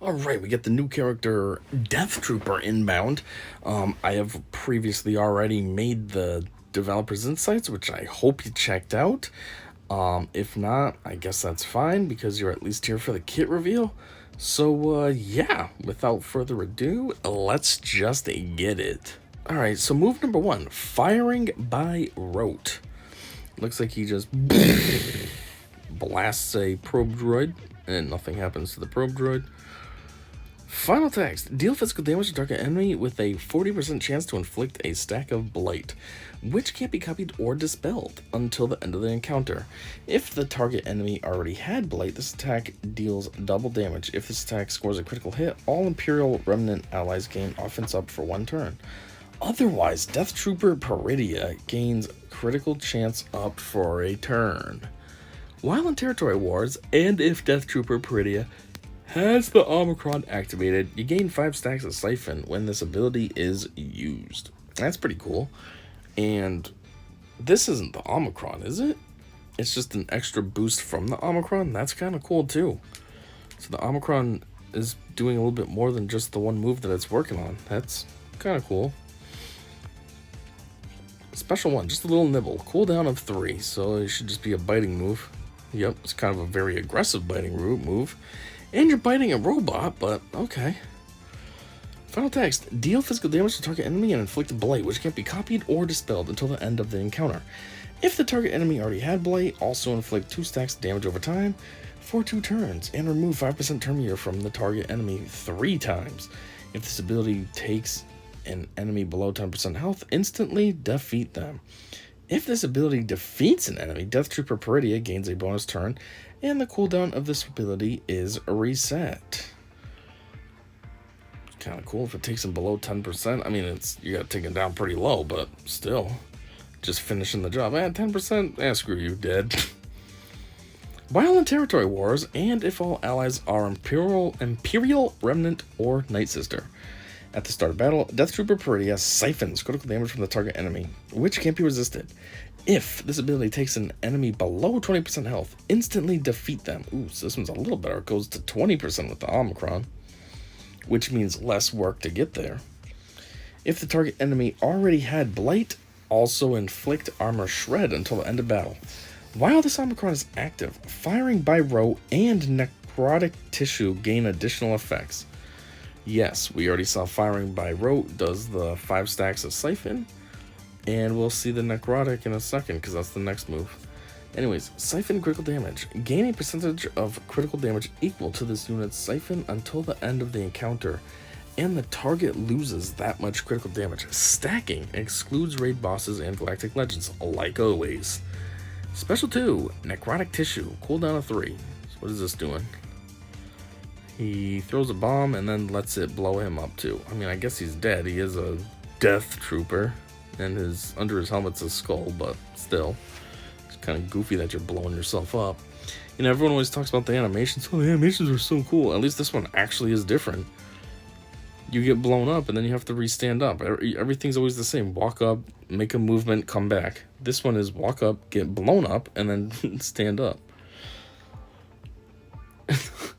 Alright, we get the new character Death Trooper inbound. I have previously already made the developer's insights, which I hope you checked out. If not, I guess that's fine because you're at least here for the kit reveal. So, yeah, without further ado, let's just get it. Alright, so move number one, firing by rote. Looks like he just blasts a probe droid, and nothing happens to the probe droid. Final text. Deal physical damage to target enemy with a 40% chance to inflict a stack of blight, which can't be copied or dispelled until the end of the encounter. If the target enemy already had blight, this attack deals double damage. If this attack scores a critical hit, all Imperial Remnant allies gain offense up for 1 turn. Otherwise, Death Trooper Peridea gains critical chance up for a turn. While in Territory Wars, and if Death Trooper Peridea has the Omicron activated, you gain 5 stacks of Siphon when this ability is used. That's pretty cool. And this isn't the Omicron, is it? It's just an extra boost from the Omicron? That's kind of cool too. So the Omicron is doing a little bit more than just the one move that it's working on. That's kind of cool. Special one, just a little nibble. Cooldown of 3, so it should just be a biting move. Yep, it's kind of a very aggressive biting move. And you're biting a robot, but okay. Final text. Deal physical damage to target enemy and inflict a blight, which can't be copied or dispelled until the end of the encounter. If the target enemy already had blight, also inflict 2 stacks of damage over time for 2 turns, and remove 5% turn meter from the target enemy 3 times. If this ability takes an enemy below 10% health, instantly defeat them. If this ability defeats an enemy, Death Trooper Peridea gains a bonus turn, and the cooldown of this ability is reset. Kind of cool if it takes him below 10%. I mean, you gotta take him down pretty low, but still, just finishing the job. 10%, screw you, dead. While in Territory Wars, and if all allies are Imperial Remnant or Night Sister. At the start of battle, Death Trooper Peridea siphons critical damage from the target enemy, which can't be resisted. If this ability takes an enemy below 20% health, instantly defeat them. Ooh, so this one's a little better. It goes to 20% with the Omicron, which means less work to get there. If the target enemy already had blight, also inflict armor shred until the end of battle. While this Omicron is active, firing by rote and necrotic tissue gain additional effects. Yes, we already saw firing by rote does the 5 stacks of Siphon, and we'll see the necrotic in a second because that's the next move. Anyways, Siphon critical damage. Gain a percentage of critical damage equal to this unit's Siphon until the end of the encounter, and the target loses that much critical damage. Stacking excludes raid bosses and galactic legends, like always. Special 2, necrotic tissue, cooldown of 3. So what is this doing? He throws a bomb and then lets it blow him up too. I mean, I guess he's dead. He is a Death Trooper, and under his helmet's a skull, but still. It's kind of goofy that you're blowing yourself up. You know, everyone always talks about the animations. Oh, the animations are so cool. At least this one actually is different. You get blown up and then you have to re-stand up. Everything's always the same. Walk up, make a movement, come back. This one is walk up, get blown up, and then stand up.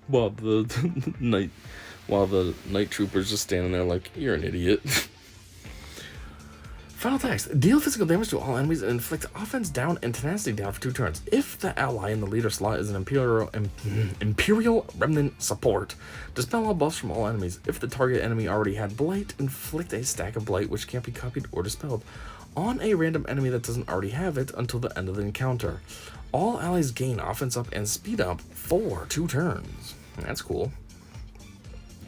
while the night trooper's just standing there like, you're an idiot. Final text. Deal physical damage to all enemies and inflict offense down and tenacity down for 2 turns. If the ally in the leader slot is an Imperial Remnant support, dispel all buffs from all enemies. If the target enemy already had blight, inflict a stack of blight which can't be copied or dispelled on a random enemy that doesn't already have it until the end of the encounter. All allies gain offense up and speed up for 2 turns. That's cool.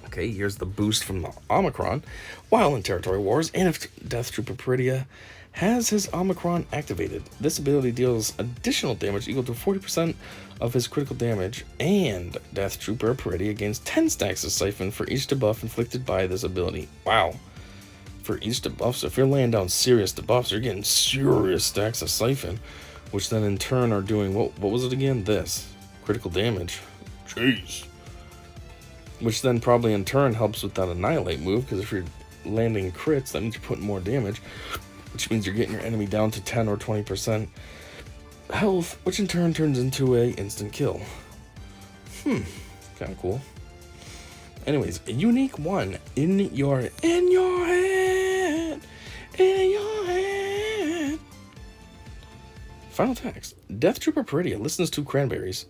Okay, here's the boost from the Omicron. While in Territory Wars, and if Death Trooper Peridea has his Omicron activated, this ability deals additional damage equal to 40% of his critical damage, and Death Trooper Peridea gains 10 stacks of Siphon for each debuff inflicted by this ability. Wow. For each debuff, so if you're laying down serious debuffs, you're getting serious stacks of Siphon, which then in turn are doing, what was it again? This. Critical damage. Jeez. Which then probably in turn helps with that Annihilate move, because if you're landing crits, that means you're putting more damage, which means you're getting your enemy down to 10 or 20% health, which in turn turns into a instant kill. Kind of cool. Anyways, a unique one in your head. In your head. Final text. Death Trooper Peridea listens to cranberries.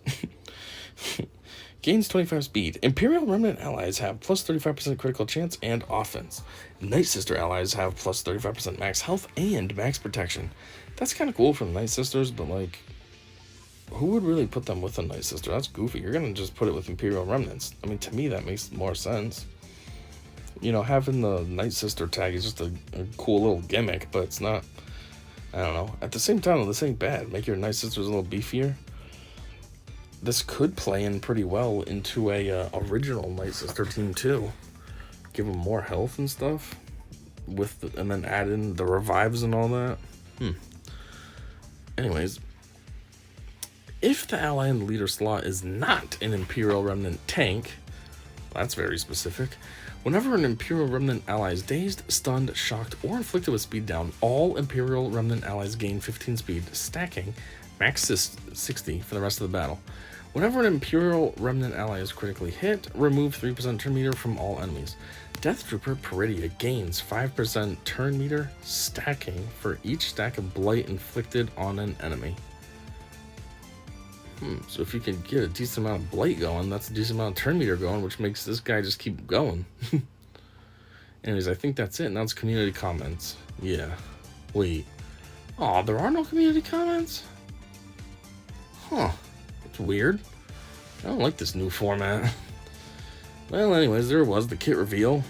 Gains 25 speed. Imperial Remnant allies have plus 35% critical chance and offense. Night Sister allies have plus 35% max health and max protection. That's kind of cool from Night Sisters, but like, who would really put them with a Night Sister? That's goofy. You're going to just put it with Imperial Remnants. I mean, to me, that makes more sense. You know, having the Night Sister tag is just a cool little gimmick, but it's not, I don't know. At the same time, this ain't bad. Make your Night Sisters a little beefier. This could play in pretty well into a original Night Sister team too. Give them more health and stuff, and then add in the revives and all that. Anyways, if the ally in the leader slot is not an Imperial Remnant tank, that's very specific. Whenever an Imperial Remnant ally is dazed, stunned, shocked, or inflicted with speed down, all Imperial Remnant allies gain 15 speed, stacking max 60 for the rest of the battle. Whenever an Imperial Remnant ally is critically hit, remove 3% turn meter from all enemies. Death Trooper Peridea gains 5% turn meter stacking for each stack of blight inflicted on an enemy. So if you can get a decent amount of blight going, that's a decent amount of turn meter going, which makes this guy just keep going. Anyways, I think that's it. Now it's community comments. Yeah. Wait. Oh, there are no community comments? Huh. That's weird. I don't like this new format. Well, anyways, there it was, the kit reveal.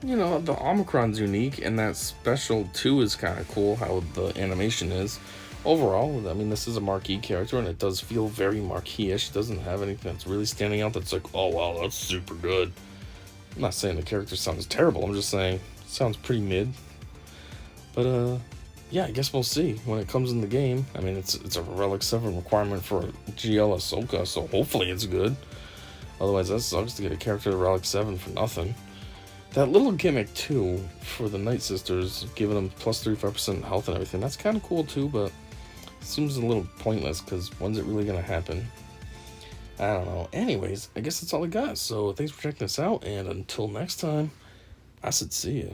You know, the Omicron's unique, and that special 2 is kind of cool, how the animation is. Overall, I mean, this is a marquee character, and it does feel very marquee-ish. It doesn't have anything that's really standing out that's like, oh, wow, that's super good. I'm not saying the character sounds terrible. I'm just saying it sounds pretty mid. But, yeah, I guess we'll see when it comes in the game. I mean, it's a Relic 7 requirement for GL Ahsoka, so hopefully it's good. Otherwise, that sucks to get a character to Relic 7 for nothing. That little gimmick, too, for the Night Sisters, giving them plus 35% health and everything, that's kind of cool, too, but it seems a little pointless, because when's it really going to happen? I don't know. Anyways, I guess that's all I got, so thanks for checking this out, and until next time, I said see ya.